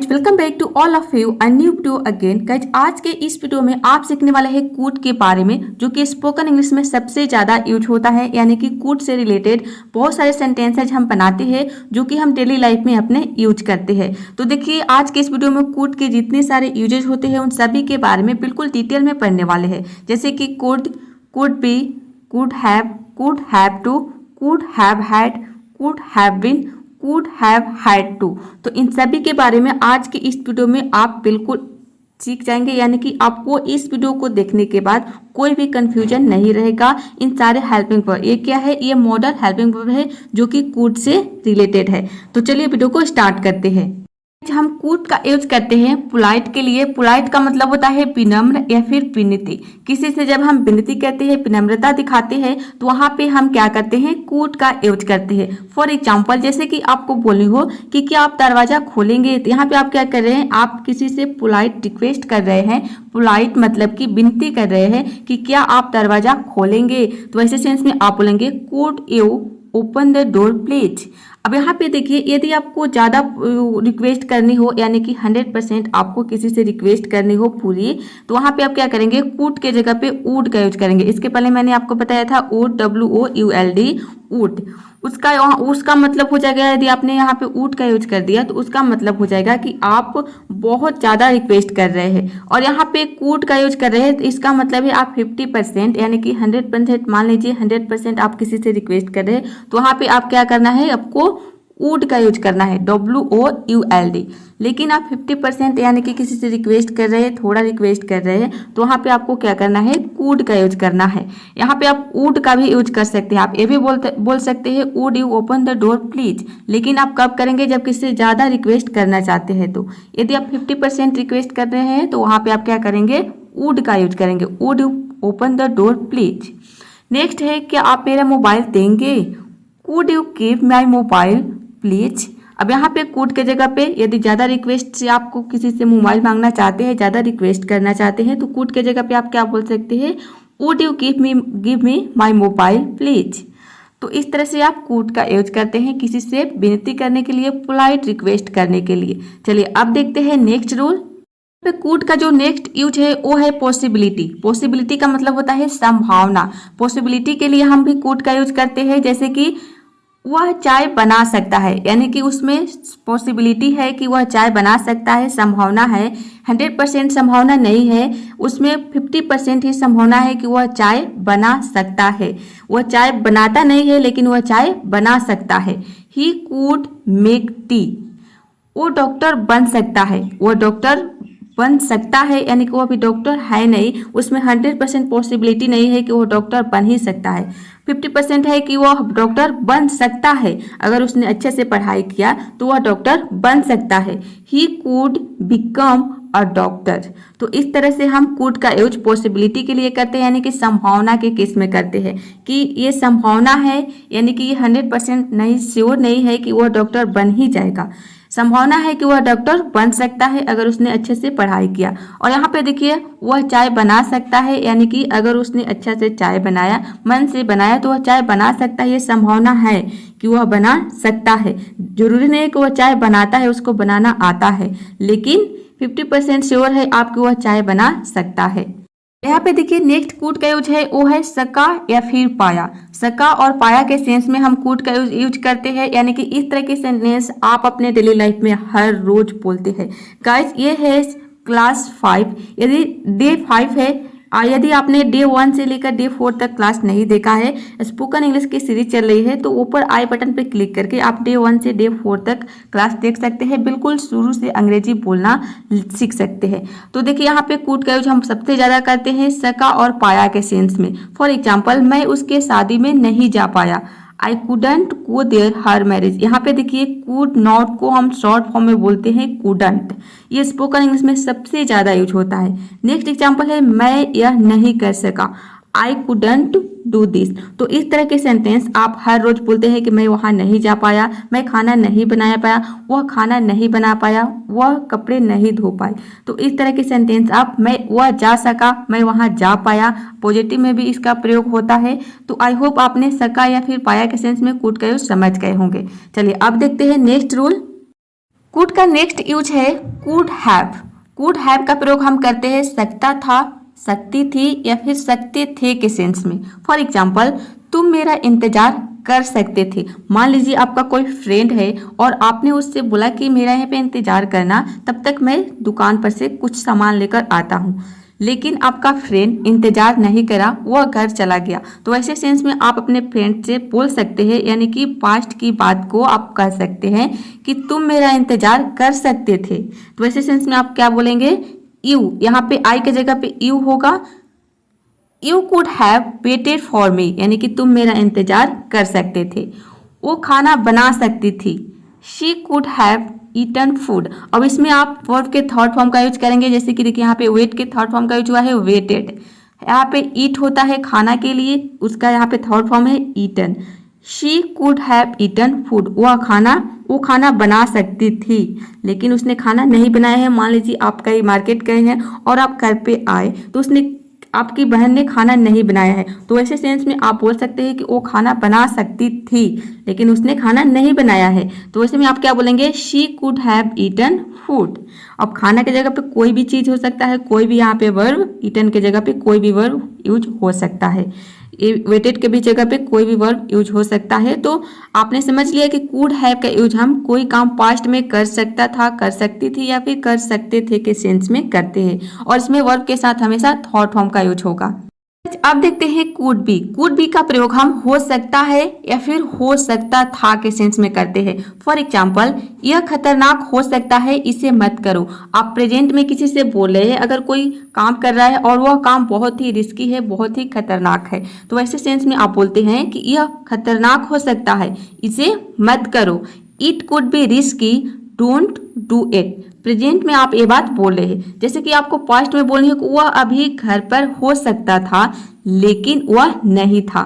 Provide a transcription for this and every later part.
Welcome back to all of you a new video again guys. आज के इस video में आप सीखने वाले हैं कूड के बारे में, जो कि स्पोकन इंग्लिश में सबसे ज़्यादा यूज होता है। यानी कि कूड से रिलेटेड बहुत सारे सेंटेंसेज हम बनाते हैं जो कि हम डेली लाइफ में अपने यूज करते हैं। तो देखिए, आज के इस वीडियो में कूड के जितने सारे यूजेज होते हैं उन सभी के बारे में बिल्कुल डिटेल में पढ़ने वाले हैं। जैसे कि could, could be, could have to, could have had, could have been, could have had to. तो इन सभी के बारे में आज के इस वीडियो में आप बिल्कुल सीख जाएंगे। यानी कि आपको इस वीडियो को देखने के बाद कोई भी कंफ्यूजन नहीं रहेगा। इन सारे हेल्पिंग वर्ब, ये क्या है? ये मॉडल हेल्पिंग वर्ब है जो कि कूड से रिलेटेड है। तो चलिए वीडियो को स्टार्ट करते हैं। हम कूड का यूज करते हैं पोलाइट के लिए। पोलाइट का मतलब होता है विनम्र या फिर विनती। किसी से जब हम विनती करते हैं, विनम्रता दिखाते हैं, तो वहां पे हम क्या करते हैं? कूड का यूज करते हैं। फॉर एग्जाम्पल, जैसे कि आपको बोलनी हो कि क्या आप दरवाजा खोलेंगे, तो यहाँ पे आप क्या कर रहे हैं? आप किसी से पोलाइट रिक्वेस्ट कर रहे हैं। पोलाइट मतलब कि विनती कर रहे हैं कि क्या आप दरवाजा खोलेंगे। तो ऐसे सेंस में आप बोलेंगे could you open the door please. अब यहाँ पे देखिए, यदि आपको ज़्यादा रिक्वेस्ट करनी हो, यानी कि 100% आपको किसी से रिक्वेस्ट करनी हो पूरी, तो वहाँ पे आप क्या करेंगे? कूड के जगह पे वुड का यूज करेंगे। इसके पहले मैंने आपको बताया था वुड, WOULD, वुड। उसका मतलब हो जाएगा, यदि आपने यहाँ पे वुड का यूज कर दिया तो उसका मतलब हो जाएगा कि आप बहुत ज़्यादा रिक्वेस्ट कर रहे हैं। और यहाँ पे कूड का यूज कर रहे हैं तो इसका मतलब है आप 50%, यानी कि 100%, मान लीजिए 100% आप किसी से रिक्वेस्ट कर रहे हैं, तो वहाँ पे आप क्या करना है? आपको वुड का यूज करना है, WOULD। लेकिन आप 50% यानी कि किसी से रिक्वेस्ट कर रहे हैं, थोड़ा रिक्वेस्ट कर रहे हैं, तो वहाँ पे आपको क्या करना है? कूड का यूज करना है। यहाँ पे आप वुड का भी यूज कर सकते हैं। आप ये भी बोल सकते हैं would you open the door please. लेकिन आप कब करेंगे? जब किसी से ज़्यादा रिक्वेस्ट करना चाहते हैं। तो यदि आप 50% रिक्वेस्ट कर रहे हैं तो वहाँ पे आप क्या करेंगे? वुड का यूज करेंगे, would you open the door please. Next है, क्या आप मेरा मोबाइल देंगे? Could you give my mobile please. अब यहाँ पे कुड के जगह पे यदि ज़्यादा रिक्वेस्ट से आपको किसी से मोबाइल मांगना चाहते हैं, ज़्यादा रिक्वेस्ट करना चाहते हैं, तो कुड के जगह पे आप क्या बोल सकते हैं? Would you give me my mobile please. तो इस तरह से आप कूड का यूज करते हैं किसी से विनती करने के लिए, पोलाइट रिक्वेस्ट करने के लिए। चलिए अब देखते हैं नेक्स्ट रूल। कूड का जो नेक्स्ट यूज है वो है पॉसिबिलिटी। पॉसिबिलिटी का मतलब होता है संभावना। पॉसिबिलिटी के लिए हम भी कूड का यूज करते हैं। जैसे कि वह चाय बना सकता है, यानी कि उसमें पॉसिबिलिटी है कि वह चाय बना सकता है, संभावना है। 100% संभावना नहीं है, उसमें 50% ही संभावना है कि वह चाय बना सकता है। वह चाय बनाता नहीं है, लेकिन वह चाय बना सकता है। He could make tea. वो डॉक्टर बन सकता है। वो डॉक्टर बन सकता है, यानी कि वो अभी डॉक्टर है नहीं, उसमें 100% पॉसिबिलिटी नहीं है कि वो डॉक्टर बन ही सकता है। 50% है कि वह डॉक्टर बन सकता है। अगर उसने अच्छे से पढ़ाई किया तो वह डॉक्टर बन सकता है। He could become a doctor. तो इस तरह से हम कुड का यूज पॉसिबिलिटी के लिए करते हैं, यानी कि संभावना के केस में करते हैं कि ये संभावना है, यानी कि ये 100% नहीं, श्योर नहीं है कि वह डॉक्टर बन ही जाएगा। संभावना है कि वह डॉक्टर बन सकता है अगर उसने अच्छे से पढ़ाई किया। और यहाँ पे देखिए, वह चाय बना सकता है, यानी कि अगर उसने अच्छा से चाय बनाया, मन से बनाया, तो वह चाय बना सकता है। ये संभावना है कि वह बना सकता है। जरूरी नहीं है कि वह चाय बनाता है, उसको बनाना आता है, लेकिन 50% श्योर है आपकी वह चाय बना सकता है। यहाँ पे देखिए, नेक्स्ट कूड का यूज है वो है सका या फिर पाया। सका और पाया के सेंस में हम कूड का यूज करते हैं, यानी कि इस तरह के सेंटेंस आप अपने डेली लाइफ में हर रोज बोलते हैं। गाइस, ये है क्लास 5। यदि डे 5 है, यदि आपने डे 1 से लेकर डे 4 तक क्लास नहीं देखा है, स्पोकन इंग्लिश की सीरीज चल रही है, तो ऊपर आई बटन पे क्लिक करके आप डे 1 से डे 4 तक क्लास देख सकते हैं। बिल्कुल शुरू से अंग्रेजी बोलना सीख सकते हैं। तो देखिए, यहाँ पे कूड का यूज हम सबसे ज़्यादा करते हैं सका और पाया के सेंस में। फॉर एग्जाम्पल, मैं उसके शादी में नहीं जा पाया। I couldn't go there her marriage. यहाँ पे देखिए, कुड नॉट को हम शॉर्ट फॉर्म में बोलते हैं कुडंट। ये स्पोकन इंग्लिश में सबसे ज़्यादा यूज होता है। नेक्स्ट एग्जाम्पल है, मैं यह नहीं कर सका। I couldn't do this. तो इस तरह के सेंटेंस आप हर रोज बोलते हैं कि मैं वहाँ नहीं जा पाया, मैं खाना नहीं बना पाया, वह खाना नहीं बना पाया, वह कपड़े नहीं धो पाए। तो इस तरह के सेंटेंस आप, मैं वह जा सका, मैं वहाँ जा पाया, पॉजिटिव में भी इसका प्रयोग होता है। तो आई होप आपने सका या फिर पाया के सेंस में कूड का यूज समझ गए होंगे। चलिए अब देखते हैं नेक्स्ट रूल। कुड का नेक्स्ट यूज है कुड हैव। कुड हैव का प्रयोग हम करते हैं सकता था, सकती थी या फिर सकते थे के सेंस में। फॉर एग्जाम्पल, तुम मेरा इंतजार कर सकते थे। मान लीजिए आपका कोई फ्रेंड है और आपने उससे बोला कि मेरा यहाँ पे इंतजार करना, तब तक मैं दुकान पर से कुछ सामान लेकर आता हूँ। लेकिन आपका फ्रेंड इंतजार नहीं करा, वह घर चला गया। तो ऐसे सेंस में आप अपने फ्रेंड से बोल सकते हैं, यानी कि पास्ट की बात को आप कह सकते हैं कि तुम मेरा इंतजार कर सकते थे। तो ऐसे सेंस में आप क्या बोलेंगे, यू, यहाँ पे आई की जगह पे यू होगा। You could have waited for me, यानी कि तुम मेरा इंतजार कर सकते थे। वो खाना बना सकती थी। She could have eaten food. अब इसमें आप वर्ब के थर्ड फॉर्म का यूज करेंगे, जैसे कि देखिए यहाँ पे वेट के थर्ड फॉर्म का यूज हुआ है वेटेड। यहाँ पे ईट होता है खाना के लिए, उसका यहाँ पे थर्ड फॉर्म है eaten. She could have eaten food. वो खाना बना सकती थी, लेकिन उसने खाना नहीं बनाया है। मान लीजिए आप कहीं मार्केट गए हैं और आप घर पे आए, तो उसने, आपकी बहन ने खाना नहीं बनाया है। तो ऐसे सेंस में आप बोल सकते हैं कि वो खाना बना सकती थी, लेकिन उसने खाना नहीं बनाया है। तो वैसे में आप क्या बोलेंगे, she could have eaten food. अब खाना की जगह पे कोई भी चीज़ हो सकता है, कोई भी यहाँ पे वर्ब, ईटन की जगह पे कोई भी वर्ब यूज हो सकता है। वेटेड के भी जगह पे कोई भी वर्ब यूज हो सकता है। तो आपने समझ लिया कि कुड हैव का यूज हम कोई काम पास्ट में कर सकता था, कर सकती थी या फिर कर सकते थे के सेंस में करते हैं, और इसमें वर्ब के साथ हमेशा थर्ड फॉर्म का यूज होगा। अब देखते हैं कुड बी। कुड बी का प्रयोग हम हो सकता है या फिर हो सकता था के सेंस में करते हैं। फॉर एग्जाम्पल, यह खतरनाक हो सकता है, इसे मत करो। आप प्रेजेंट में किसी से बोल रहे हैं, अगर कोई काम कर रहा है और वह काम बहुत ही रिस्की है, बहुत ही खतरनाक है, तो ऐसे सेंस में आप बोलते हैं कि यह खतरनाक हो सकता है, इसे मत करो। It could be risky, don't do it. Present में आप ये बात बोल रहे हैं, जैसे कि आपको पास्ट में बोलनी है कि वह अभी घर पर हो सकता था, लेकिन वह नहीं था।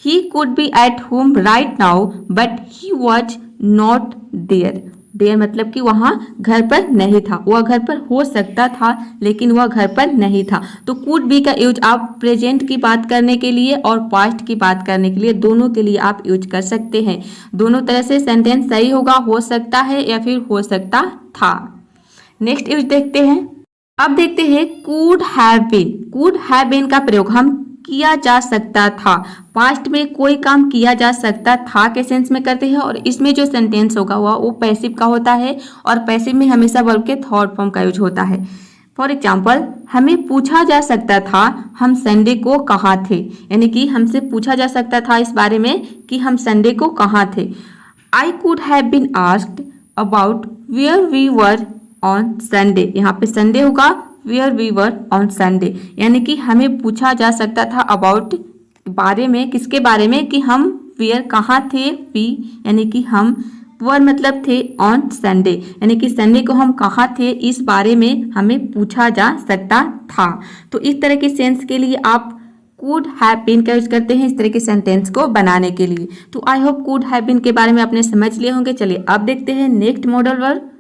He could be at home right now but he was not there. There मतलब कि वहाँ घर पर नहीं था। वह घर पर हो सकता था, लेकिन वह घर पर नहीं था। तो कुड बी का यूज आप प्रेजेंट की बात करने के लिए और पास्ट की बात करने के लिए, दोनों के लिए आप यूज कर सकते हैं। दोनों तरह से सेंटेंस सही होगा, हो सकता है या फिर हो सकता था। नेक्स्ट यूज देखते हैं। अब देखते हैं could have been. Could have been का प्रयोग हम किया जा सकता था, पास्ट में कोई काम किया जा सकता था के सेंस में करते हैं, और इसमें जो सेंटेंस होगा वो पैसिव का होता है, और पैसिव में हमेशा वर्ब के थर्ड फॉर्म का यूज होता है। फॉर एग्जाम्पल, हमें पूछा जा सकता था हम संडे को कहाँ थे, यानी कि हमसे पूछा जा सकता था इस बारे में कि हम संडे को कहाँ थे। I could have been asked about where we were on Sunday. यहाँ पे संडे होगा, where we were on Sunday, यानी कि हमें पूछा जा सकता था अबाउट, बारे में, किसके बारे में, कि हम वेयर कहाँ थे, वी यानी कि हम, वर मतलब थे, ऑन संडे यानी कि संडे को हम कहाँ थे, इस बारे में हमें पूछा जा सकता था। तो इस तरह के सेंस के लिए आप कुड हैव बीन का यूज करते हैं इस तरह के सेंटेंस को बनाने के लिए। तो I hope could have been के बारे में आपने समझ लिए होंगे। चलिए अब देखते हैं नेक्स्ट मॉडल वर्ब।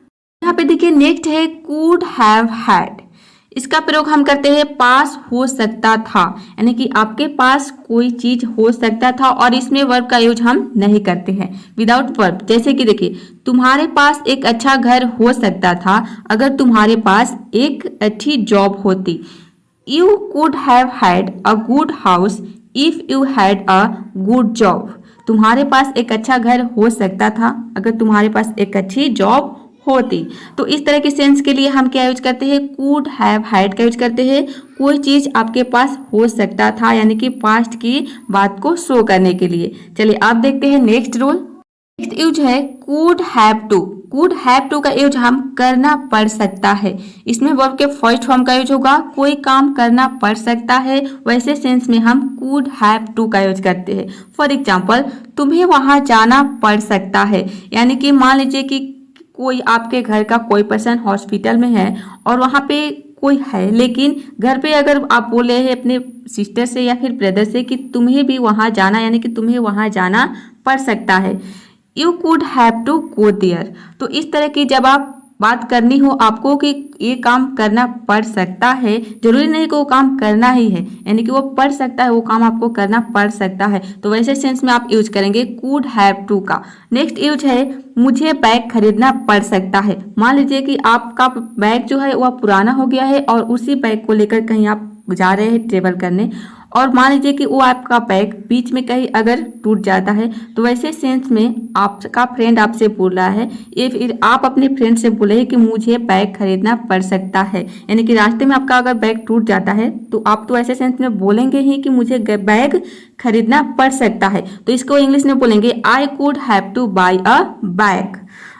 यहाँ पे देखिए नेक्स्ट है कुड हैव हैड। इसका प्रयोग हम करते हैं पास हो सकता था, यानी कि आपके पास कोई चीज हो सकता था, और इसमें वर्ब का यूज हम नहीं करते हैं, विदाउट वर्ब। जैसे कि देखिए, तुम्हारे पास एक अच्छा घर हो सकता था अगर तुम्हारे पास एक अच्छी जॉब होती। You could have had a good house if you had a good job. तुम्हारे पास एक अच्छा घर हो सकता था अगर तुम्हारे पास एक अच्छी जॉब होती। तो इस तरह के सेंस के लिए हम क्या यूज करते हैं, कुड हैव हैड का यूज करते हैं। कोई चीज आपके पास हो सकता था, यानी कि पास्ट की बात को शो करने के लिए। चलिए अब देखते हैं नेक्स्ट रूल। नेक्स्ट यूज है could have to. Could have to का यूज हम करना पड़ सकता है, इसमें वर्ब के फर्स्ट फॉर्म का यूज होगा। कोई काम करना पड़ सकता है, वैसे सेंस में हम कुड हैव टू का यूज करते हैं। फॉर एग्जाम्पल, तुम्हें वहां जाना पड़ सकता है, यानी कि मान लीजिए कि कोई आपके घर का कोई पर्सन हॉस्पिटल में है और वहाँ पे कोई है, लेकिन घर पे अगर आप बोल रहे हैं अपने सिस्टर से या फिर ब्रदर से कि तुम्हें भी वहाँ जाना, यानी कि तुम्हें वहाँ जाना पड़ सकता है। You could have to go there. तो इस तरह की जब आप बात करनी हो आपको कि ये काम करना पड़ सकता है, जरूरी नहीं कि वो काम करना ही है, यानी कि वो पड़ सकता है, वो काम आपको करना पड़ सकता है, तो वैसे सेंस में आप यूज करेंगे कुड हैव टू का। नेक्स्ट यूज है मुझे बैग खरीदना पड़ सकता है। मान लीजिए कि आपका बैग जो है वह पुराना हो गया है और उसी बैग को लेकर कहीं आप जा रहे हैं ट्रेवल करने, और मान लीजिए कि वो आपका बैग बीच में कहीं अगर टूट जाता है, तो वैसे सेंस में आपका फ्रेंड आपसे बोल रहा है, ये फिर आप अपने फ्रेंड से बोले कि मुझे बैग खरीदना पड़ सकता है, यानी कि रास्ते में आपका अगर बैग टूट जाता है तो आप तो ऐसे सेंस में बोलेंगे ही कि मुझे बैग खरीदना पड़ सकता है, तो इसको इंग्लिश में बोलेंगे आई could have two by a bag.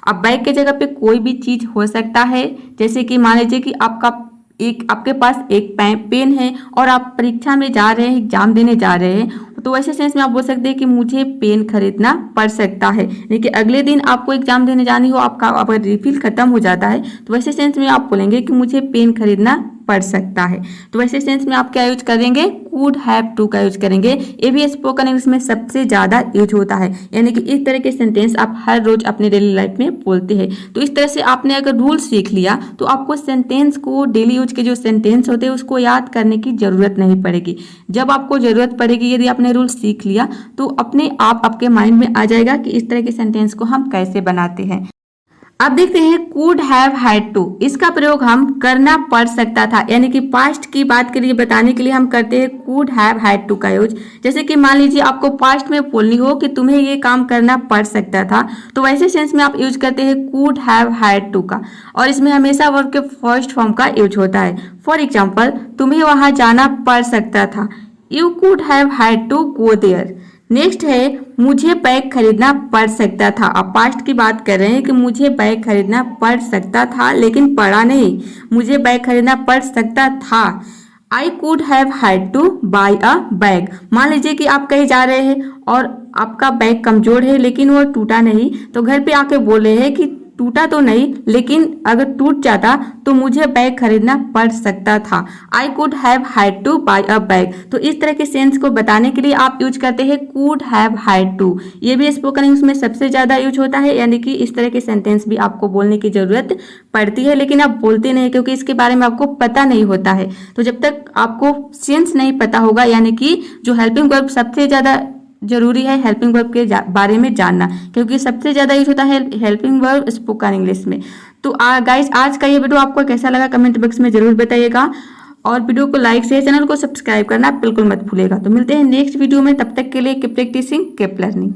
अब बैग के जगह पे कोई भी चीज हो सकता है, जैसे कि मान लीजिए कि आपके पास एक पेन है और आप परीक्षा में जा रहे हैं, एग्जाम देने जा रहे हैं, तो वैसे सेंस में आप बोल सकते हैं कि मुझे पेन खरीदना पड़ सकता है, लेकिन अगले दिन आपको एग्जाम देने जानी हो, आपका अगर रिफिल खत्म हो जाता है, तो वैसे सेंस में आप बोलेंगे कि मुझे पेन खरीदना पड़ सकता है, तो वैसे सेंस में आप क्या यूज करेंगे, कुड हैव टू का यूज करेंगे। ये भी स्पोकन इंग्लिश में सबसे ज्यादा यूज होता है, यानी कि इस तरह के सेंटेंस आप हर रोज अपने डेली लाइफ में बोलते हैं। तो इस तरह से आपने अगर रूल सीख लिया तो आपको सेंटेंस को, डेली यूज के जो सेंटेंस होते हैं उसको याद करने की जरूरत नहीं पड़ेगी। जब आपको जरूरत पड़ेगी, यदि आपने रूल सीख लिया तो अपने आप आपके माइंड में आ जाएगा कि इस तरह के सेंटेंस को हम कैसे बनाते हैं। अब देखते हैं कुड हैव हैड टू, इसका प्रयोग हम करना पड़ सकता था, यानी कि पास्ट की बात के लिए बताने के लिए हम करते हैं कुड हैव हैड टू का यूज। जैसे कि मान लीजिए आपको पास्ट में बोलनी हो कि तुम्हें ये काम करना पड़ सकता था, तो वैसे सेंस में आप यूज करते हैं कुड हैव हैड टू का, और इसमें हमेशा वर्ब के फर्स्ट फॉर्म का यूज होता है। फॉर एग्जाम्पल, तुम्हें वहां जाना पड़ सकता था, you could have had to go there. Next है मुझे बैग खरीदना पड़ सकता था। आप पास्ट की बात कर रहे हैं कि मुझे बैग खरीदना पड़ सकता था लेकिन पड़ा नहीं, मुझे बैग खरीदना पड़ सकता था। आई could have had two by a bag. मान लीजिए कि आप कहीं जा रहे हैं और आपका बैग कमजोर है लेकिन वो टूटा नहीं, तो घर पे आके बोल रहे हैं कि टूटा तो नहीं, लेकिन अगर टूट जाता तो मुझे बैग खरीदना पड़ सकता था। आई could have had two by a bag. तो इस तरह के सेंस को बताने के लिए आप यूज करते हैं कुड हैव हैड टू। ये भी स्पोकन इंग्लिश में सबसे ज्यादा यूज होता है, यानी कि इस तरह के सेंटेंस भी आपको बोलने की जरूरत पड़ती है, लेकिन आप बोलते नहीं क्योंकि इसके बारे में आपको पता नहीं होता है। तो जब तक आपको सेंस नहीं पता होगा, यानी कि जो हेल्पिंग वर्ब सबसे ज्यादा जरूरी है हेल्पिंग वर्ब के बारे में जानना, क्योंकि सबसे ज्यादा यूज होता है हेल्पिंग वर्ब स्पोकन इंग्लिश में। तो गाइस, आज का ये वीडियो आपको कैसा लगा कमेंट बॉक्स में जरूर बताइएगा, और वीडियो को लाइक शेयर, चैनल को सब्सक्राइब करना बिल्कुल मत भूलिएगा। तो मिलते हैं नेक्स्ट वीडियो में, तब तक के लिए कीप प्रैक्टिसिंग, कीप लर्निंग।